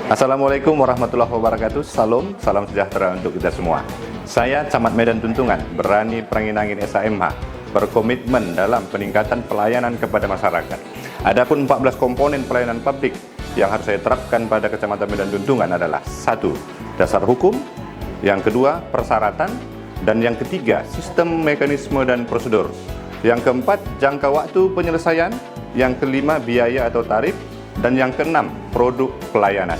Assalamualaikum warahmatullahi wabarakatuh. Salam sejahtera untuk kita semua. Saya Camat Medan Tuntungan, Berani Perangin-Angin SHMH, berkomitmen dalam peningkatan pelayanan kepada masyarakat. Adapun 14 komponen pelayanan publik yang harus saya terapkan pada Kecamatan Medan Tuntungan adalah: 1. Dasar hukum, yang kedua persyaratan, dan yang ketiga sistem, mekanisme, dan prosedur. Yang keempat, jangka waktu penyelesaian, yang kelima biaya atau tarif, dan yang keenam produk pelayanan.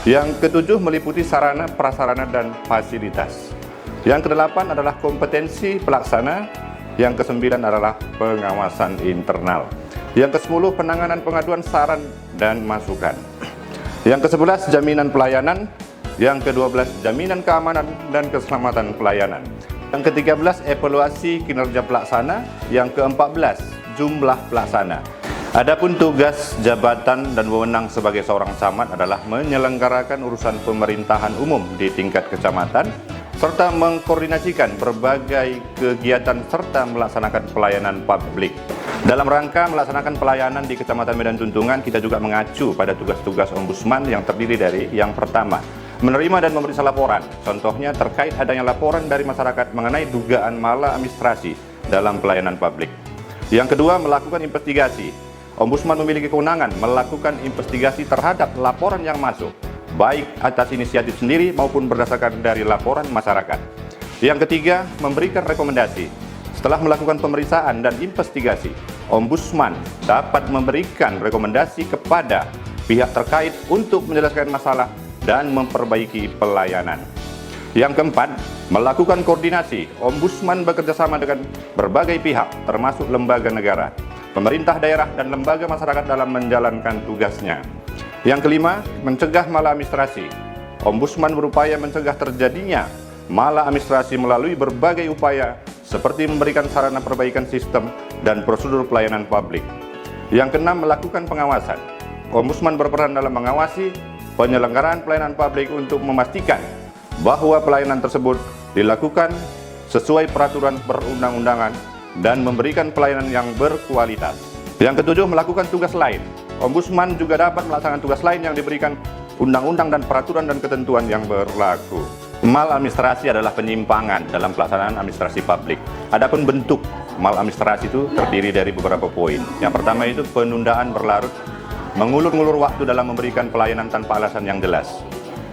Yang ketujuh meliputi sarana, prasarana, dan fasilitas. Yang kedelapan adalah kompetensi pelaksana. Yang kesembilan adalah pengawasan internal. Yang kesepuluh penanganan pengaduan saran dan masukan. Yang kesebelas jaminan pelayanan. Yang kedua belas jaminan keamanan dan keselamatan pelayanan. Yang ke-13 evaluasi kinerja pelaksana. Yang ke-14 jumlah pelaksana. Adapun tugas, jabatan, dan wewenang sebagai seorang camat adalah menyelenggarakan urusan pemerintahan umum di tingkat kecamatan, serta mengkoordinasikan berbagai kegiatan serta melaksanakan pelayanan publik. Dalam rangka melaksanakan pelayanan di Kecamatan Medan Tuntungan, kita juga mengacu pada tugas-tugas Ombudsman yang terdiri dari: yang pertama, menerima dan memeriksa laporan, contohnya terkait adanya laporan dari masyarakat mengenai dugaan maladministrasi dalam pelayanan publik. Yang kedua, melakukan investigasi. Ombudsman memiliki kewenangan melakukan investigasi terhadap laporan yang masuk, baik atas inisiatif sendiri maupun berdasarkan dari laporan masyarakat. Yang ketiga, memberikan rekomendasi. Setelah melakukan pemeriksaan dan investigasi, Ombudsman dapat memberikan rekomendasi kepada pihak terkait untuk menyelesaikan masalah dan memperbaiki pelayanan. Yang keempat, melakukan koordinasi. Ombudsman bekerjasama dengan berbagai pihak, termasuk lembaga negara, pemerintah daerah, dan lembaga masyarakat dalam menjalankan tugasnya. Yang kelima, mencegah maladministrasi. Ombudsman berupaya mencegah terjadinya maladministrasi melalui berbagai upaya seperti memberikan sarana perbaikan sistem dan prosedur pelayanan publik. Yang keenam, melakukan pengawasan. Ombudsman berperan dalam mengawasi penyelenggaraan pelayanan publik untuk memastikan bahwa pelayanan tersebut dilakukan sesuai peraturan perundang-undangan dan memberikan pelayanan yang berkualitas. Yang ketujuh, melakukan tugas lain. Ombudsman juga dapat melaksanakan tugas lain yang diberikan undang-undang dan peraturan dan ketentuan yang berlaku. Maladministrasi adalah penyimpangan dalam pelaksanaan administrasi publik. Adapun bentuk maladministrasi itu terdiri dari beberapa poin. Yang pertama itu penundaan berlarut, mengulur-ngulur waktu dalam memberikan pelayanan tanpa alasan yang jelas.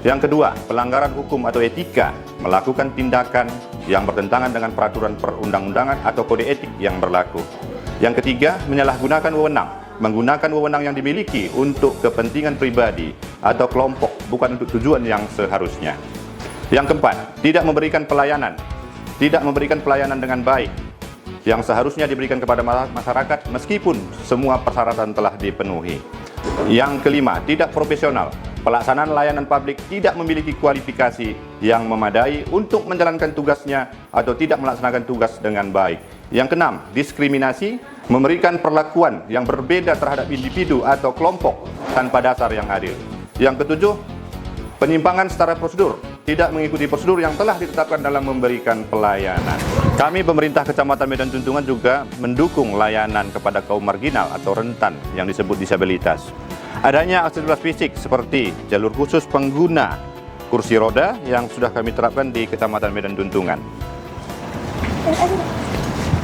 Yang kedua, pelanggaran hukum atau etika, melakukan tindakan yang bertentangan dengan peraturan perundang-undangan atau kode etik yang berlaku. Yang ketiga, menyalahgunakan wewenang, menggunakan wewenang yang dimiliki untuk kepentingan pribadi atau kelompok, bukan untuk tujuan yang seharusnya. Yang keempat, tidak memberikan pelayanan dengan baik yang seharusnya diberikan kepada masyarakat meskipun semua persyaratan telah dipenuhi. Yang kelima, tidak profesional. Pelaksanaan layanan publik tidak memiliki kualifikasi yang memadai untuk menjalankan tugasnya atau tidak melaksanakan tugas dengan baik. Yang keenam, diskriminasi, memberikan perlakuan yang berbeda terhadap individu atau kelompok tanpa dasar yang adil. Yang ketujuh, penyimpangan secara prosedur, tidak mengikuti prosedur yang telah ditetapkan dalam memberikan pelayanan. Kami pemerintah Kecamatan Medan Tuntungan juga mendukung layanan kepada kaum marginal atau rentan yang disebut disabilitas. Adanya aksesibilitas fisik seperti jalur khusus pengguna kursi roda yang sudah kami terapkan di Kecamatan Medan Tuntungan.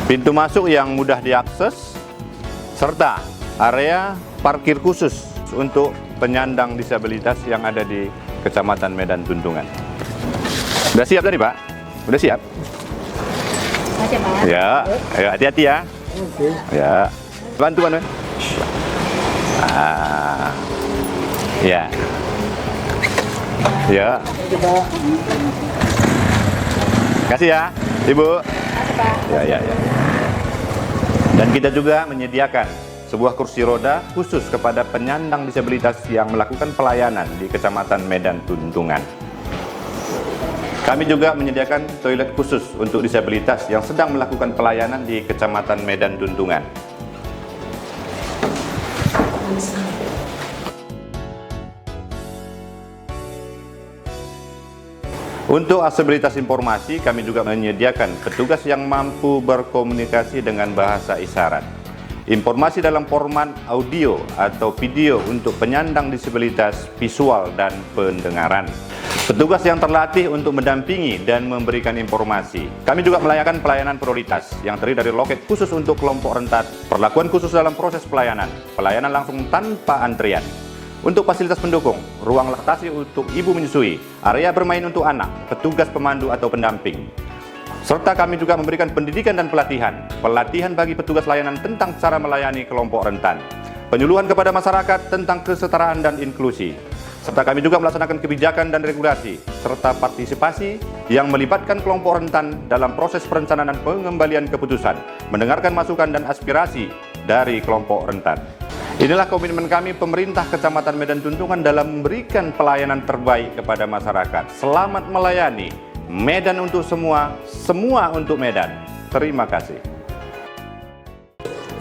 Pintu masuk yang mudah diakses, serta area parkir khusus untuk penyandang disabilitas yang ada di Kecamatan Medan Tuntungan. Sudah siap tadi, Pak? Sudah siap? Masih, Pak. Ya, ayo hati-hati ya. Oke. Ya, bantuan. Ya. Ya. Kasih ya, Ibu. Ya. Dan kita juga menyediakan sebuah kursi roda khusus kepada penyandang disabilitas yang melakukan pelayanan di Kecamatan Medan Tuntungan. Kami juga menyediakan toilet khusus untuk disabilitas yang sedang melakukan pelayanan di Kecamatan Medan Tuntungan. Untuk aksesibilitas informasi, kami juga menyediakan petugas yang mampu berkomunikasi dengan bahasa isyarat. informasi dalam format audio atau video untuk penyandang disabilitas visual dan pendengaran. Petugas yang terlatih untuk mendampingi dan memberikan informasi. Kami juga melayangkan pelayanan prioritas yang terdiri dari loket khusus untuk kelompok rentan, perlakuan khusus dalam proses pelayanan langsung tanpa antrian. Untuk fasilitas pendukung, ruang laktasi untuk ibu menyusui, area bermain untuk anak, petugas pemandu atau pendamping. Serta kami juga memberikan pendidikan dan pelatihan bagi petugas layanan tentang cara melayani kelompok rentan, penyuluhan kepada masyarakat tentang kesetaraan dan inklusi, serta kami juga melaksanakan kebijakan dan regulasi, serta partisipasi yang melibatkan kelompok rentan dalam proses perencanaan dan pengembalian keputusan, mendengarkan masukan dan aspirasi dari kelompok rentan. Inilah komitmen kami pemerintah Kecamatan Medan Tuntungan dalam memberikan pelayanan terbaik kepada masyarakat. Selamat melayani. Medan untuk semua, semua untuk Medan. Terima kasih.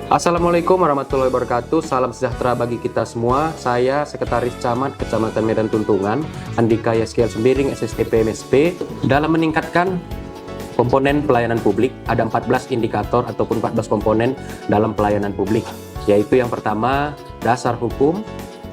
Assalamualaikum warahmatullahi wabarakatuh. Salam sejahtera bagi kita semua. Saya Sekretaris Camat Kecamatan Medan Tuntungan, Andika Yaskiel Sembiring, SSTP MSP. Dalam meningkatkan komponen pelayanan publik, ada 14 indikator ataupun 14 komponen dalam pelayanan publik, yaitu yang pertama, dasar hukum,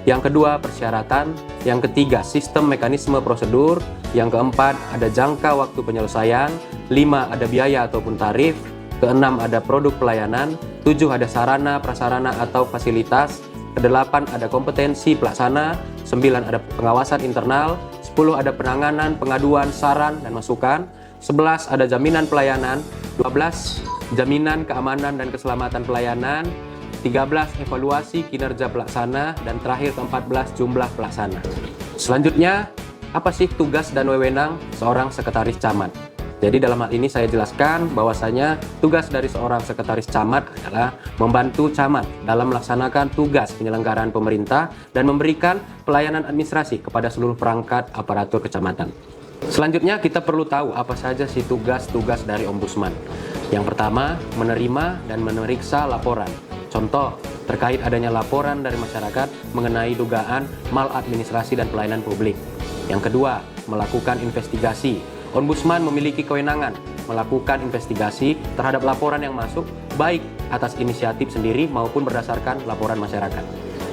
yang kedua, persyaratan, yang ketiga, sistem mekanisme prosedur, yang keempat, ada jangka waktu penyelesaian, 5, ada biaya ataupun tarif, keenam, ada produk pelayanan, 7, ada sarana, prasarana atau fasilitas, ke-8, ada kompetensi pelaksana, 9, ada pengawasan internal, 10, ada penanganan, pengaduan, saran, dan masukan, 11, ada jaminan pelayanan, 12, jaminan keamanan dan keselamatan pelayanan, 13, evaluasi kinerja pelaksana, dan terakhir ke-14, jumlah pelaksana. Selanjutnya, apa sih tugas dan wewenang seorang sekretaris camat? Jadi dalam hal ini saya jelaskan bahwasanya tugas dari seorang sekretaris camat adalah membantu camat dalam melaksanakan tugas penyelenggaraan pemerintah dan memberikan pelayanan administrasi kepada seluruh perangkat aparatur kecamatan. Selanjutnya kita perlu tahu apa saja sih tugas-tugas dari ombudsman. Yang pertama, menerima dan memeriksa laporan. Contoh, terkait adanya laporan dari masyarakat mengenai dugaan maladministrasi dan pelayanan publik. Yang kedua, melakukan investigasi. Ombudsman memiliki kewenangan melakukan investigasi terhadap laporan yang masuk, baik atas inisiatif sendiri maupun berdasarkan laporan masyarakat.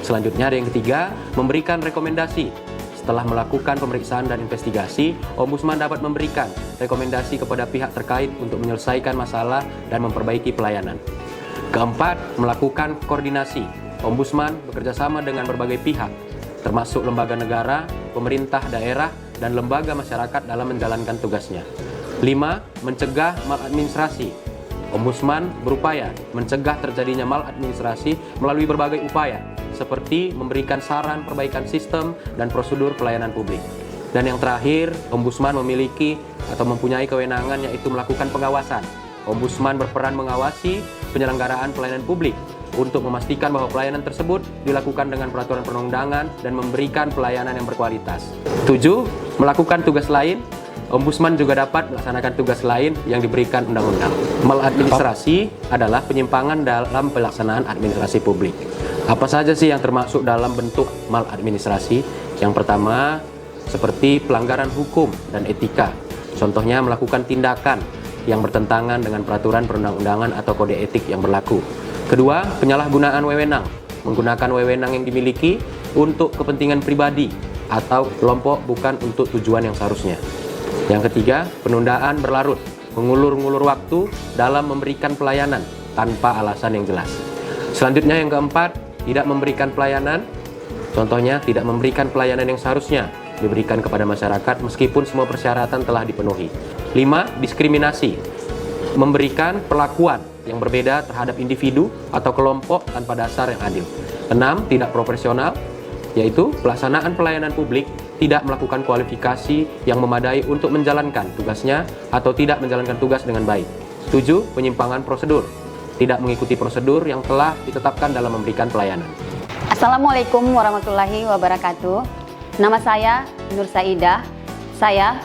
Selanjutnya, ada yang ketiga, memberikan rekomendasi. Setelah melakukan pemeriksaan dan investigasi, Ombudsman dapat memberikan rekomendasi kepada pihak terkait untuk menyelesaikan masalah dan memperbaiki pelayanan. Keempat, melakukan koordinasi. Ombudsman bekerjasama dengan berbagai pihak, termasuk lembaga negara, pemerintah daerah, dan lembaga masyarakat dalam menjalankan tugasnya. 5, mencegah maladministrasi. Ombudsman berupaya mencegah terjadinya maladministrasi melalui berbagai upaya, seperti memberikan saran perbaikan sistem dan prosedur pelayanan publik. Dan yang terakhir, Ombudsman memiliki atau mempunyai kewenangan yaitu melakukan pengawasan. Ombudsman berperan mengawasi penyelenggaraan pelayanan publik untuk memastikan bahwa pelayanan tersebut dilakukan dengan peraturan perundang-undangan dan memberikan pelayanan yang berkualitas. 7, melakukan tugas lain. Ombudsman juga dapat melaksanakan tugas lain yang diberikan undang-undang. Maladministrasi adalah penyimpangan dalam pelaksanaan administrasi publik. Apa saja sih yang termasuk dalam bentuk maladministrasi? Yang pertama, seperti pelanggaran hukum dan etika. Contohnya melakukan tindakan yang bertentangan dengan peraturan perundang-undangan atau kode etik yang berlaku. Kedua, penyalahgunaan wewenang. Menggunakan wewenang yang dimiliki untuk kepentingan pribadi atau kelompok bukan untuk tujuan yang seharusnya. Yang ketiga, penundaan berlarut. Mengulur-ngulur waktu dalam memberikan pelayanan tanpa alasan yang jelas. Selanjutnya yang keempat, tidak memberikan pelayanan. Contohnya, tidak memberikan pelayanan yang seharusnya diberikan kepada masyarakat meskipun semua persyaratan telah dipenuhi. 5, diskriminasi. Memberikan perlakuan yang berbeda terhadap individu atau kelompok tanpa dasar yang adil. 6, tidak proporsional, yaitu pelaksanaan pelayanan publik tidak melakukan kualifikasi yang memadai untuk menjalankan tugasnya atau tidak menjalankan tugas dengan baik. 7, penyimpangan prosedur. Tidak mengikuti prosedur yang telah ditetapkan dalam memberikan pelayanan. Assalamualaikum warahmatullahi wabarakatuh. Nama saya Nur Saidah. Saya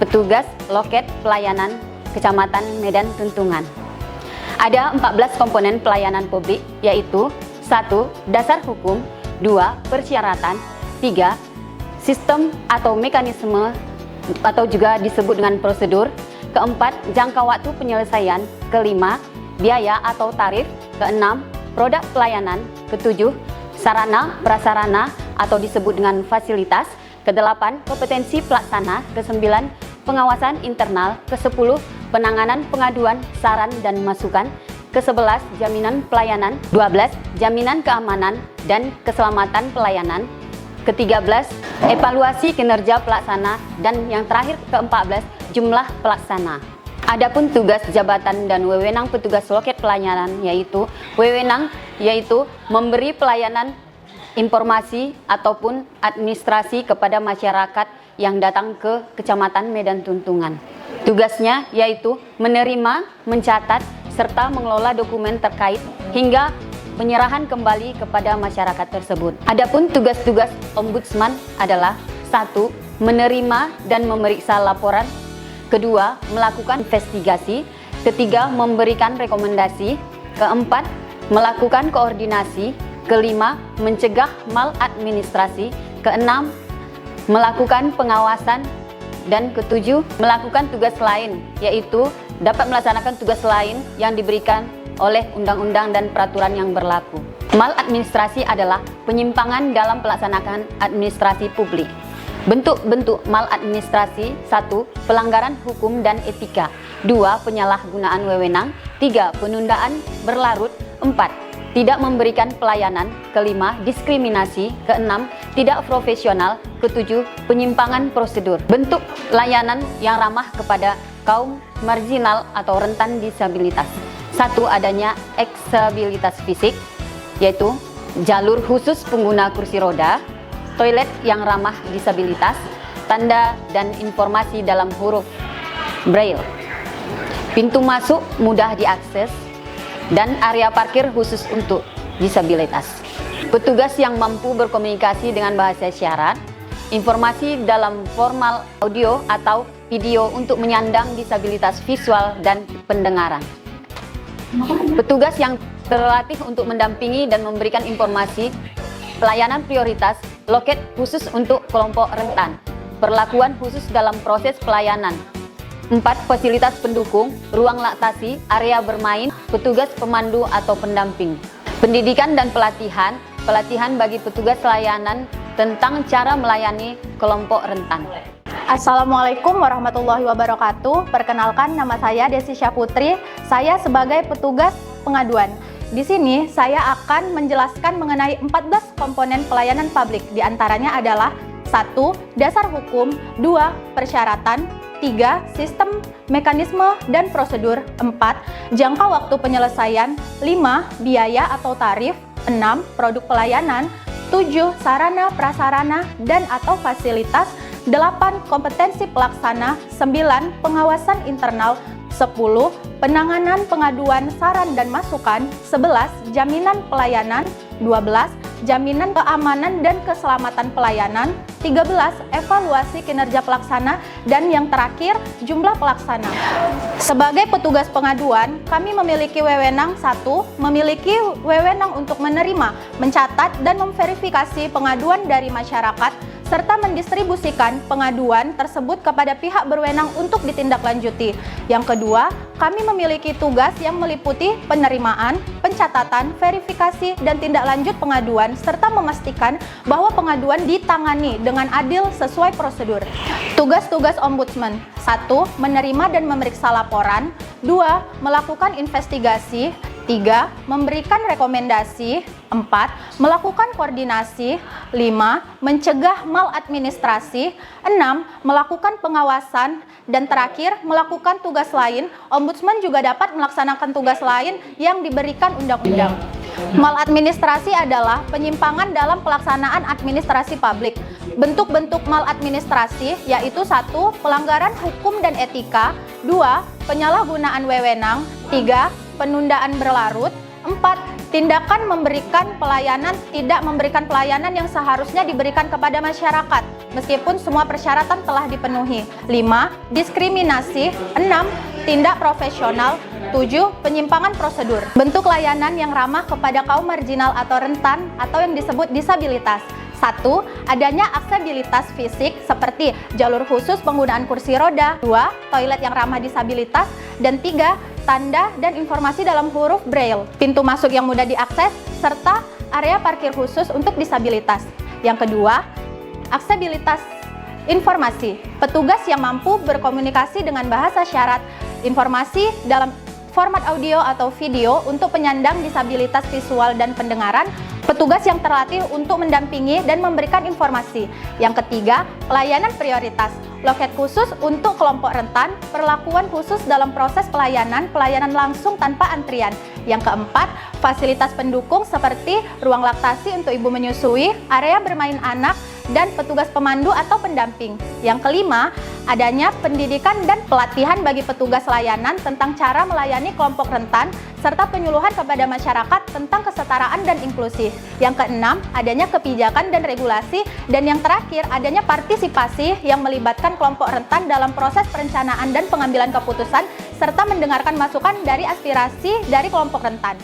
petugas loket pelayanan Kecamatan Medan Tuntungan. Ada 14 komponen pelayanan publik, yaitu 1, dasar hukum, 2, persyaratan, 3, sistem atau mekanisme atau juga disebut dengan prosedur, keempat, jangka waktu penyelesaian, kelima, biaya atau tarif, keenam, produk pelayanan. Ke-7, sarana prasarana atau disebut dengan fasilitas. Ke-8, kompetensi pelaksana. Ke-9, pengawasan internal. Ke-10, penanganan pengaduan, saran dan masukan. Ke-11, jaminan pelayanan. 12, jaminan keamanan dan keselamatan pelayanan. Ke-13, evaluasi kinerja pelaksana. Dan yang terakhir, ke-14, jumlah pelaksana. Adapun tugas jabatan dan wewenang petugas loket pelayanan yaitu memberi pelayanan informasi ataupun administrasi kepada masyarakat yang datang ke Kecamatan Medan Tuntungan. Tugasnya yaitu menerima, mencatat, serta mengelola dokumen terkait hingga penyerahan kembali kepada masyarakat tersebut. Adapun tugas-tugas Ombudsman adalah 1. Menerima dan memeriksa laporan. 2. Melakukan investigasi. 3. Memberikan rekomendasi. 4. Melakukan koordinasi. 5. Mencegah maladministrasi. 6. Melakukan pengawasan. Dan 7. Melakukan tugas lain, yaitu dapat melaksanakan tugas lain yang diberikan oleh undang-undang dan peraturan yang berlaku. Maladministrasi adalah penyimpangan dalam pelaksanaan administrasi publik. Bentuk-bentuk maladministrasi: 1. Pelanggaran hukum dan etika. 2. Penyalahgunaan wewenang. 3. Penundaan berlarut. 4. Tidak memberikan pelayanan. 5. Diskriminasi. 6. Tidak profesional. 7. Penyimpangan prosedur. Bentuk layanan yang ramah kepada kaum marginal atau rentan disabilitas. 1. Adanya aksesibilitas fisik, yaitu jalur khusus pengguna kursi roda, toilet yang ramah disabilitas, tanda dan informasi dalam huruf Braille, pintu masuk mudah diakses, dan area parkir khusus untuk disabilitas. Petugas yang mampu berkomunikasi dengan bahasa isyarat, informasi dalam formal audio atau video untuk menyandang disabilitas visual dan pendengaran. Petugas yang terlatih untuk mendampingi dan memberikan informasi, pelayanan prioritas, loket khusus untuk kelompok rentan, perlakuan khusus dalam proses pelayanan. 4. Fasilitas pendukung, ruang laktasi, area bermain, petugas pemandu atau pendamping. Pendidikan dan pelatihan, pelatihan bagi petugas layanan tentang cara melayani kelompok rentan. Assalamualaikum warahmatullahi wabarakatuh. Perkenalkan, nama saya Desi Syaputri. Saya sebagai petugas pengaduan. Di sini saya akan menjelaskan mengenai 14 komponen pelayanan publik. Di antaranya adalah 1. Dasar hukum. 2. Persyaratan. 3. Sistem, mekanisme, dan prosedur. 4. Jangka waktu penyelesaian. 5. Biaya atau tarif. 6. Produk pelayanan. 7. Sarana, prasarana, dan atau fasilitas. 8. Kompetensi pelaksana. 9. Pengawasan internal. 10. Penanganan pengaduan, saran dan masukan. 11. Jaminan pelayanan. 12. Jaminan keamanan dan keselamatan pelayanan. 13. Evaluasi kinerja pelaksana. Dan yang terakhir, jumlah pelaksana. Sebagai petugas pengaduan, kami memiliki wewenang 1. Memiliki wewenang untuk menerima, mencatat, dan memverifikasi pengaduan dari masyarakat, serta mendistribusikan pengaduan tersebut kepada pihak berwenang untuk ditindaklanjuti. Yang kedua, kami memiliki tugas yang meliputi penerimaan, pencatatan, verifikasi, dan tindak lanjut pengaduan, serta memastikan bahwa pengaduan ditangani dengan adil sesuai prosedur. Tugas-tugas Ombudsman: 1. Menerima dan memeriksa laporan. 2. Melakukan investigasi. 3. Memberikan rekomendasi. 4. Melakukan koordinasi. 5. Mencegah maladministrasi. 6. Melakukan pengawasan. Dan terakhir, melakukan tugas lain. Ombudsman juga dapat melaksanakan tugas lain yang diberikan undang-undang. Maladministrasi adalah penyimpangan dalam pelaksanaan administrasi publik. Bentuk-bentuk maladministrasi yaitu 1. Pelanggaran hukum dan etika. 2. Penyalahgunaan wewenang. 3. Penundaan berlarut. 4. Tindakan memberikan pelayanan tidak memberikan pelayanan yang seharusnya diberikan kepada masyarakat meskipun semua persyaratan telah dipenuhi. 5. Diskriminasi. 6. Tindak profesional. 7. Penyimpangan prosedur. Bentuk layanan yang ramah kepada kaum marginal atau rentan atau yang disebut disabilitas. 1. Adanya aksesibilitas fisik seperti jalur khusus penggunaan kursi roda. 2. Toilet yang ramah disabilitas. Dan 3. Tanda dan informasi dalam huruf Braille. Pintu masuk yang mudah diakses, serta area parkir khusus untuk disabilitas. Yang kedua, aksesibilitas informasi. Petugas yang mampu berkomunikasi dengan bahasa syarat, informasi dalam format audio atau video untuk penyandang disabilitas visual dan pendengaran, petugas yang terlatih untuk mendampingi dan memberikan informasi. Yang ketiga, pelayanan prioritas, loket khusus untuk kelompok rentan, perlakuan khusus dalam proses pelayanan langsung tanpa antrian. Yang keempat, fasilitas pendukung seperti ruang laktasi untuk ibu menyusui, area bermain anak, dan petugas pemandu atau pendamping. Yang kelima, adanya pendidikan dan pelatihan bagi petugas layanan tentang cara melayani kelompok rentan, serta penyuluhan kepada masyarakat tentang kesetaraan dan inklusi. Yang keenam, adanya kebijakan dan regulasi. Dan yang terakhir, adanya partisipasi yang melibatkan kelompok rentan dalam proses perencanaan dan pengambilan keputusan, serta mendengarkan masukan dari aspirasi dari kelompok rentan.